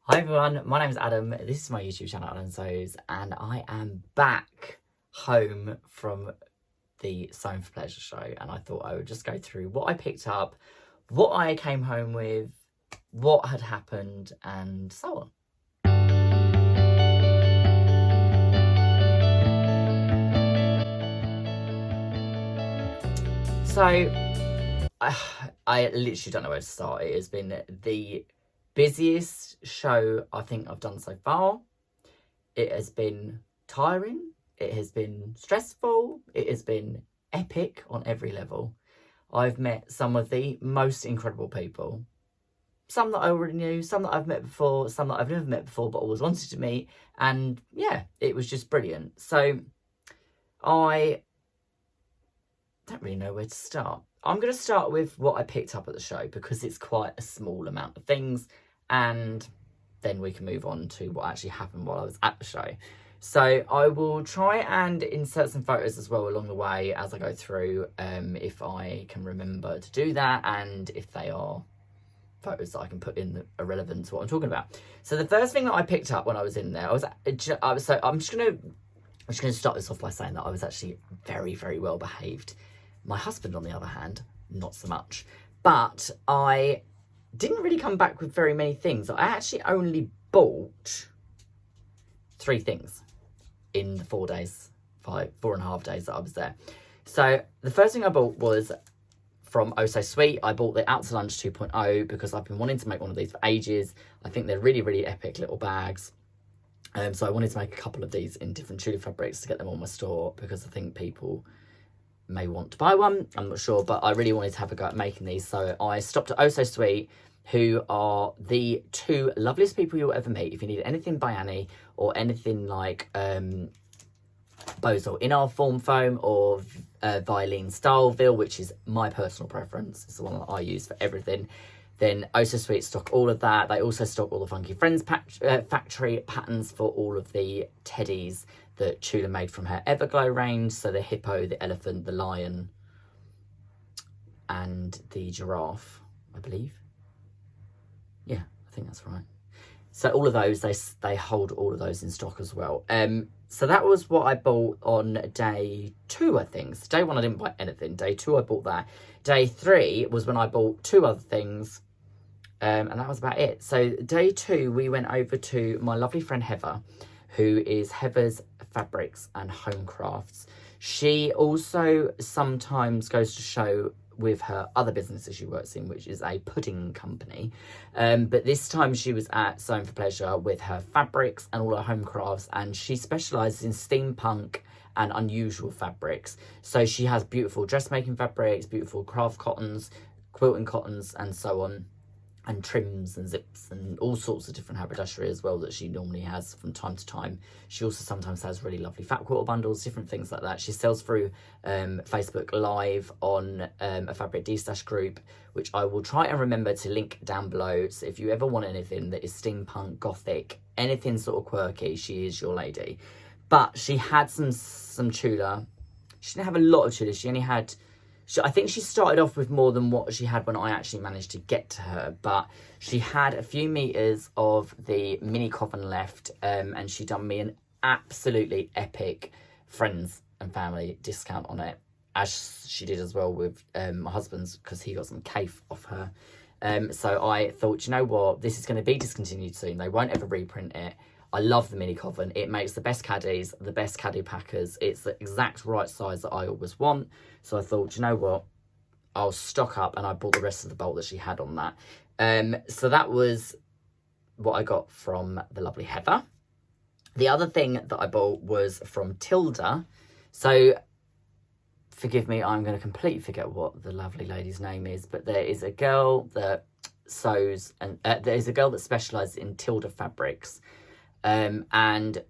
Hi everyone, my name is Adam. This is my YouTube channel, Adam Sews, and I am back home from the Sewn for Pleasure show. And I thought I would just go through what I picked up, what I came home with, what had happened, and so on. So, I literally don't know where to start. It has been the busiest show I think I've done so far. It has been tiring. It has been stressful. It has been epic on every level. I've met some of the most incredible people. Some that I already knew, some that I've met before, some that I've never met before but always wanted to meet. And yeah, it was just brilliant. So I don't really know where to start. I'm going to start with what I picked up at the show because it's quite a small amount of things, and then we can move on to what actually happened while I was at the show. So I will try and insert some photos as well along the way as I go through, if I can remember to do that, and if they are photos that I can put in that are relevant to what I'm talking about. So the first thing that I picked up when I was in there, I'm just gonna start this off by saying that I was actually very, very well behaved. My husband, on the other hand, not so much. But I didn't really come back with very many things. I actually only bought 3 things in the 4.5 days that I was there. So the first thing I bought was from Oh So Sweet. I bought the Out to Lunch 2.0 because I've been wanting to make one of these for ages. I think they're really, really epic little bags. So I wanted to make a couple of these in different Tudor fabrics to get them on my store because I think people may want to buy one. I'm not sure, but I really wanted to have a go at making these. So I stopped at Oh So Sweet, who are the 2 loveliest people you'll ever meet. If you need anything by Annie or anything like Bozal in our form foam or Violin Styleville, which is my personal preference. It's the one that I use for everything. Then Oh So Sweet stock all of that. They also stock all the Funky Friends factory patterns for all of the teddies that Tula made from her Everglow range. So the hippo, the elephant, the lion, and the giraffe, I believe. Yeah, I think that's right. So all of those, they hold all of those in stock as well. So that was what I bought on day 2, I think. So day 1, I didn't buy anything. Day 2, I bought that. Day 3 was when I bought 2 other things. And that was about it. So day 2, we went over to my lovely friend Heather, who is Heather's Fabrics and Home Crafts. She also sometimes goes to show with her other businesses she works in, which is a pudding company. But this time she was at Sewn for Pleasure with her fabrics and all her home crafts, and she specialises in steampunk and unusual fabrics. So she has beautiful dressmaking fabrics, beautiful craft cottons, quilting cottons, and so on, and trims and zips and all sorts of different haberdashery as well that she normally has from time to time. She also sometimes has really lovely fat quarter bundles, different things like that. She sells through Facebook Live on a Fabric D-Stash group, which I will try and remember to link down below. So if you ever want anything that is steampunk, gothic, anything sort of quirky, she is your lady. But she had some Tula. She didn't have a lot of Tula. She only had... I think she started off with more than what she had when I actually managed to get to her, but she had a few meters of the mini coven left, and she done me an absolutely epic friends and family discount on it, as she did as well with my husband's, because he got some cafe off her. So I thought, you know what, this is going to be discontinued soon. They won't ever reprint it. I love the mini coven. It makes the best caddies, the best caddy packers. It's the exact right size that I always want. So I thought, you know what, I'll stock up, and I bought the rest of the bolt that she had on that. So that was what I got from the lovely Heather. The other thing that I bought was from Tilda. So forgive me, I'm going to completely forget what the lovely lady's name is, but there is a girl that sews, and there's a girl that specialises in Tilda fabrics. And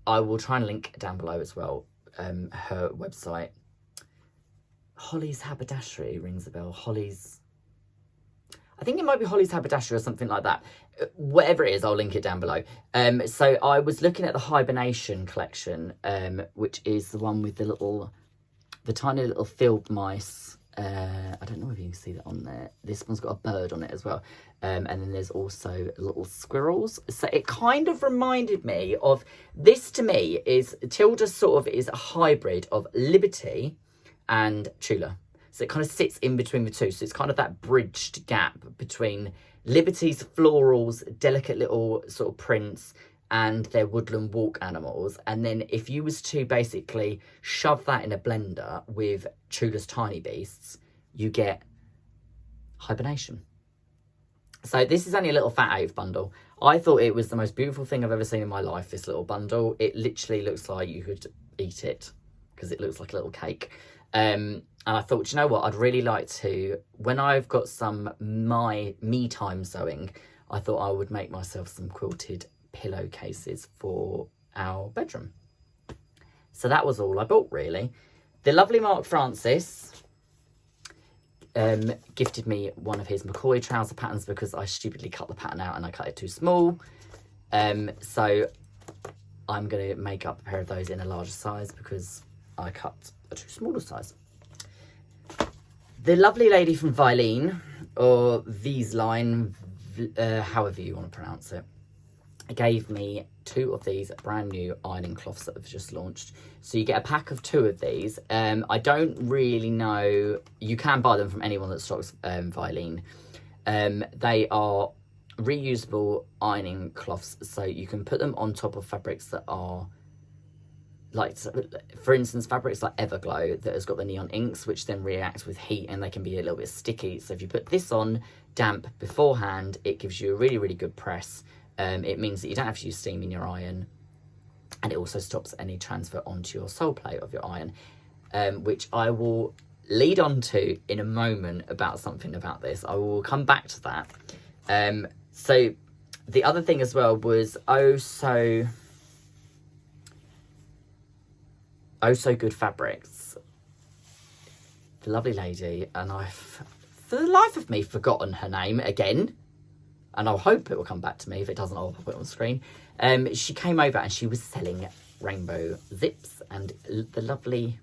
I will try and link down below as well, her website. Holly's Haberdashery rings a bell. Holly's... I think it might be Holly's Haberdashery or something like that. Whatever it is, I'll link it down below. So I was looking at the Hibernation collection, which is the one with the tiny little field mice I don't know if you can see that on there. This one's got a bird on it as well. And then there's also little squirrels. So it kind of reminded me of, this to me is, Tilda sort of is a hybrid of Liberty and Tula. So it kind of sits in between the two. So it's kind of that bridged gap between Liberty's florals, delicate little sort of prints, and their woodland walk animals. And then if you was to basically shove that in a blender with Tula's tiny beasts, you get hibernation. So this is only a little fat 8 bundle. I thought it was the most beautiful thing I've ever seen in my life, this little bundle. It literally looks like you could eat it because it looks like a little cake. And I thought, you know what, I'd really like to, when I've got some me time sewing, I thought I would make myself some quilted pillowcases for our bedroom. So that was all I bought, really. The lovely Mark Francis gifted me one of his McCoy trouser patterns because I stupidly cut the pattern out and I cut it too small. So I'm going to make up a pair of those in a larger size because I cut a too smaller size. The lovely lady from Vileen, or Wieslein, however you want to pronounce it, gave me 2 of these brand new ironing cloths that have just launched. So you get a pack of 2 of these. I don't really know, you can buy them from anyone that stocks Vileen. They are reusable ironing cloths, so you can put them on top of fabrics that are, like, for instance, fabrics like Everglow that has got the neon inks, which then reacts with heat and they can be a little bit sticky. So if you put this on damp beforehand, it gives you a really, really good press. It means that you don't have to use steam in your iron, and it also stops any transfer onto your sole plate of your iron, which I will lead on to in a moment about something about this. I will come back to that. So the other thing as well was Oh So Good Fabrics. The lovely lady, and I've, for the life of me, forgotten her name again. And I'll hope it will come back to me. If it doesn't, I'll put it on the screen. She came over and she was selling rainbow zips, and the lovely,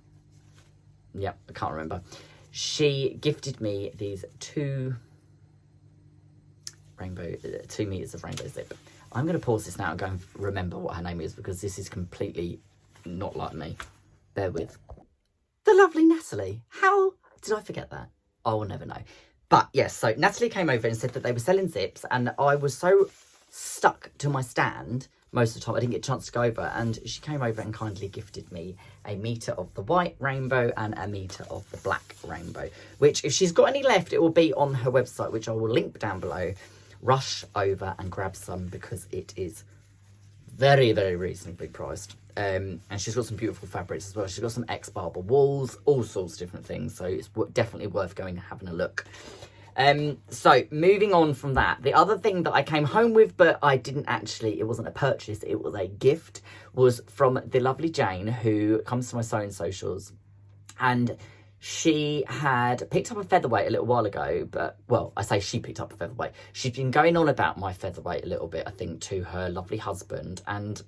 I can't remember. She gifted me these 2 meters of rainbow zip. I'm going to pause this now and go and remember what her name is, because this is completely not like me. Bear with. The lovely Natalie. How did I forget that? I will never know. But yes, so Natalie came over and said that they were selling zips, and I was so stuck to my stand most of the time I didn't get a chance to go over, and she came over and kindly gifted me a metre of the white rainbow and a metre of the black rainbow, which, if she's got any left, it will be on her website, which I will link down below. Rush over and grab some because it is very, very reasonably priced. And she's got some beautiful fabrics as well. She's got some X-Barber wools, all sorts of different things. So it's definitely worth going and having a look. So moving on from that, the other thing that I came home with, but I didn't actually, it wasn't a purchase, it was a gift, was from the lovely Jane, who comes to my sewing socials. And she had picked up a featherweight a little while ago, but, well, I say she picked up a featherweight. She's been going on about my featherweight a little bit, I think, to her lovely husband, and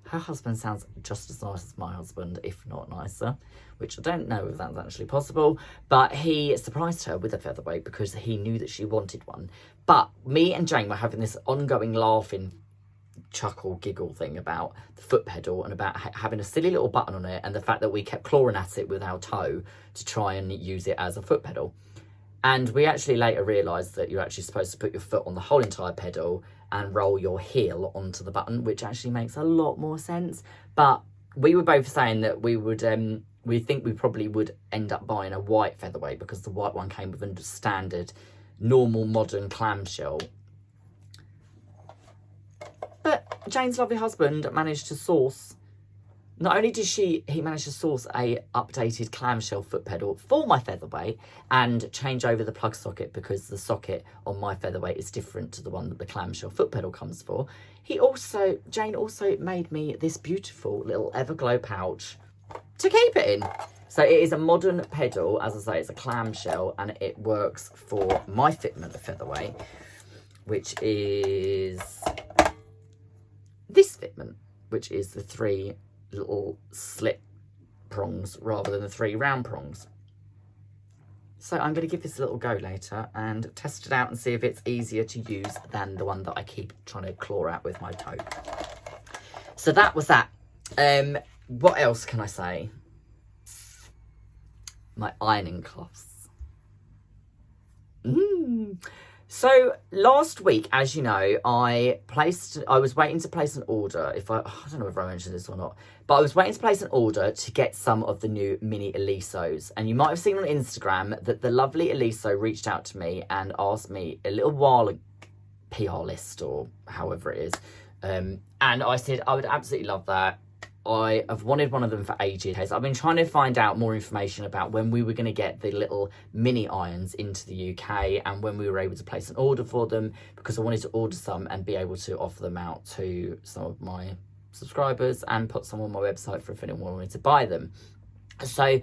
her husband sounds just as nice as my husband, if not nicer, which I don't know if that's actually possible, but he surprised her with a featherweight because he knew that she wanted one. But me and Jane were having this ongoing laughing, chuckle, giggle thing about the foot pedal and about having a silly little button on it, and the fact that we kept clawing at it with our toe to try and use it as a foot pedal. And we actually later realised that you're actually supposed to put your foot on the whole entire pedal and roll your heel onto the button, which actually makes a lot more sense. But we were both saying that we would, we think we probably would end up buying a white featherweight, because the white one came with a standard, normal, modern clamshell. But Jane's lovely husband managed to source, not only did he managed to source a updated clamshell foot pedal for my featherweight and change over the plug socket, because the socket on my featherweight is different to the one that the clamshell foot pedal comes for. Jane also made me this beautiful little Everglow pouch to keep it in. So it is a modern pedal, as I say, it's a clamshell, and it works for my fitment of featherweight, which is this fitment, which is the 3 little slit prongs rather than the 3 round prongs. So I'm going to give this a little go later and test it out and see if it's easier to use than the one that I keep trying to claw out with my toe. So that was that. What else can I say? My ironing cloths. So last week, as you know, I was waiting to place an order. I don't know if I mentioned this or not, but I was waiting to place an order to get some of the new mini Elisos. And you might have seen on Instagram that the lovely Eliso reached out to me and asked me a little while PR list or however it is. And I said, I would absolutely love that. I have wanted one of them for ages. I've been trying to find out more information about when we were going to get the little mini irons into the UK and when we were able to place an order for them, because I wanted to order some and be able to offer them out to some of my subscribers and put some on my website for if anyone wanted to buy them. So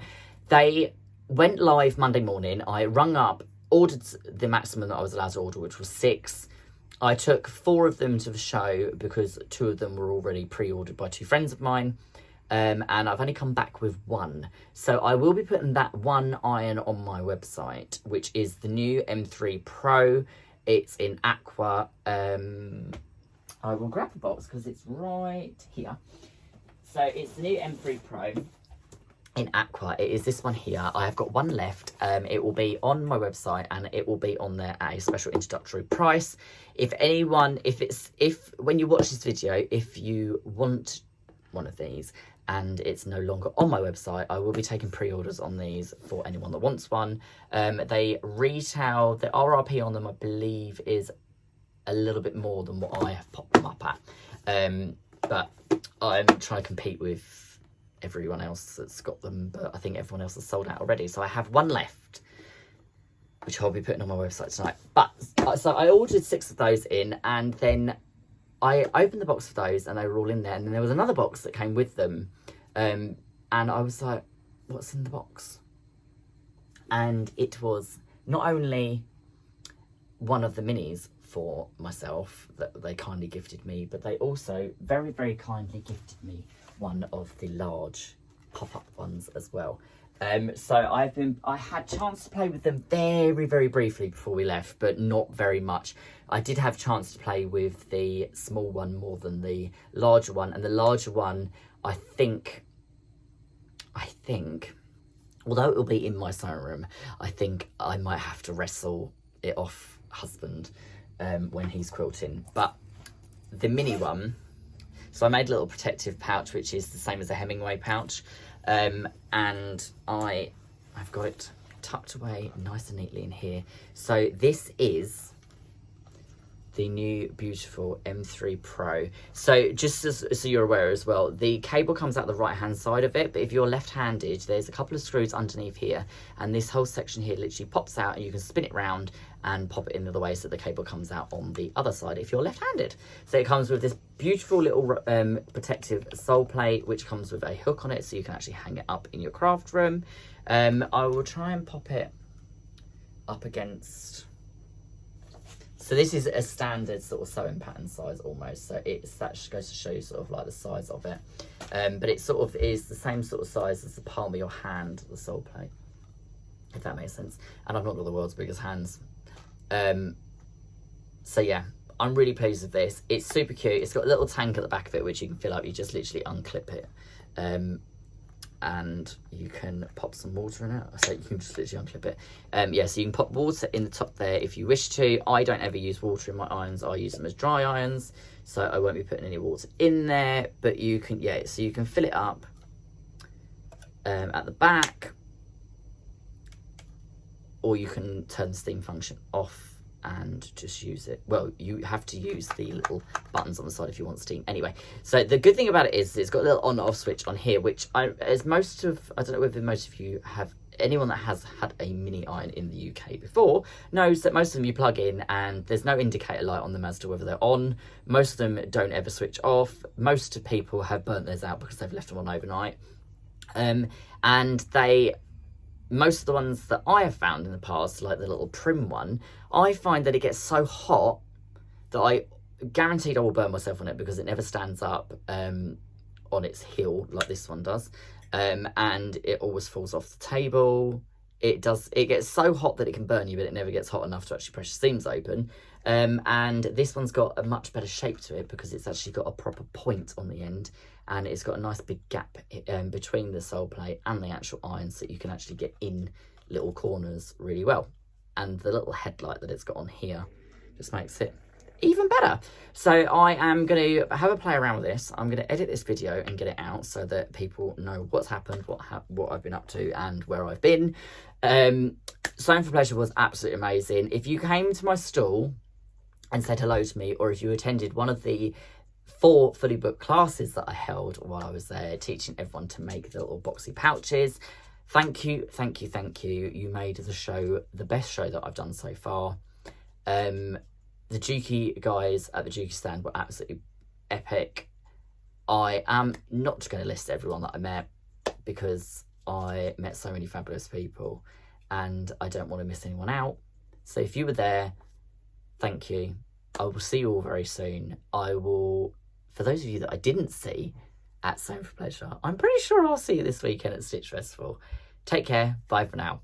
they went live Monday morning. I rung up, ordered the maximum that I was allowed to order, which was 6. I took 4 of them to the show because 2 of them were already pre-ordered by 2 friends of mine. And I've only come back with 1. So I will be putting that 1 iron on my website, which is the new M3 Pro. It's in aqua. I will grab the box because it's right here. So it's the new M3 Pro in aqua. It is this one here. I have got 1 left. It will be on my website and it will be on there at a special introductory price. If when you watch this video, if you want one of these and it's no longer on my website, I will be taking pre-orders on these for anyone that wants one. They retail, the RRP on them I believe is a little bit more than what I have popped them up at, but I'm trying to compete with everyone else that's got them, but I think everyone else has sold out already. So I have 1 left, which I'll be putting on my website tonight. But so I ordered 6 of those in, and then I opened the box of those and they were all in there. And then there was another box that came with them. And I was like, what's in the box? And it was not only one of the minis for myself that they kindly gifted me, but they also very, very kindly gifted me one of the large pop-up ones as well. So I had chance to play with them very, very briefly before we left, but not very much. I did have chance to play with the small one more than the larger one, and the larger one, I think, although it will be in my sewing room, I think I might have to wrestle it off husband when he's quilting. But the mini one, so I made a little protective pouch, which is the same as a Hemingway pouch. And I've got it tucked away nice and neatly in here. So this is the new beautiful M3 Pro. So just so you're aware as well, the cable comes out the right hand side of it, but if you're left-handed, there's a couple of screws underneath here, and this whole section here literally pops out and you can spin it round and pop it in the other way so the cable comes out on the other side if you're left-handed. So it comes with this beautiful little protective sole plate, which comes with a hook on it so you can actually hang it up in your craft room. I will try and pop it up against, so this is a standard sort of sewing pattern size almost, so that just goes to show you sort of like the size of it, but it sort of is the same sort of size as the palm of your hand, the sole plate, if that makes sense. And I've not got the world's biggest hands. So yeah, I'm really pleased with this. It's super cute. It's got a little tank at the back of it which you can fill up. You just literally unclip it, and you can pop some water in it. So you can just literally unclip it. Yeah, so you can pop water in the top there if you wish to. I don't ever use water in my irons. I use them as dry irons, so I won't be putting any water in there. But you can, yeah, so you can fill it up at the back, or you can turn the steam function off and just use it. Well, you have to use the little buttons on the side if you want steam. Anyway, so the good thing about it is it's got a little on-off switch on here, which I don't know whether most of you have, anyone that has had a mini iron in the UK before knows that most of them you plug in and there's no indicator light on them as to whether they're on. Most of them don't ever switch off. Most people have burnt theirs out because they've left them on overnight. And most of the ones that I have found in the past, like the little prim one, I find that it gets so hot that I guaranteed I will burn myself on it because it never stands up on its heel like this one does. And it always falls off the table. it gets so hot that it can burn you, but it never gets hot enough to actually press your seams open. And this one's got a much better shape to it because it's actually got a proper point on the end, and it's got a nice big gap between the sole plate and the actual iron, so you can actually get in little corners really well. And the little headlight that it's got on here just makes it even better. So I am going to have a play around with this. I'm going to edit this video and get it out so that people know what's happened, what I've been up to, and where I've been. Sewing for Pleasure was absolutely amazing. If you came to my stall and said hello to me, or if you attended one of the 4 fully booked classes that I held while I was there teaching everyone to make the little boxy pouches, thank you, thank you, thank you. You made the show the best show that I've done so far. The Juki guys at the Juki stand were absolutely epic. I am not going to list everyone that I met because I met so many fabulous people and I don't want to miss anyone out. So if you were there, thank you. I will see you all very soon. I will, for those of you that I didn't see at Sewing for Pleasure, I'm pretty sure I'll see you this weekend at Stitch Festival. Take care. Bye for now.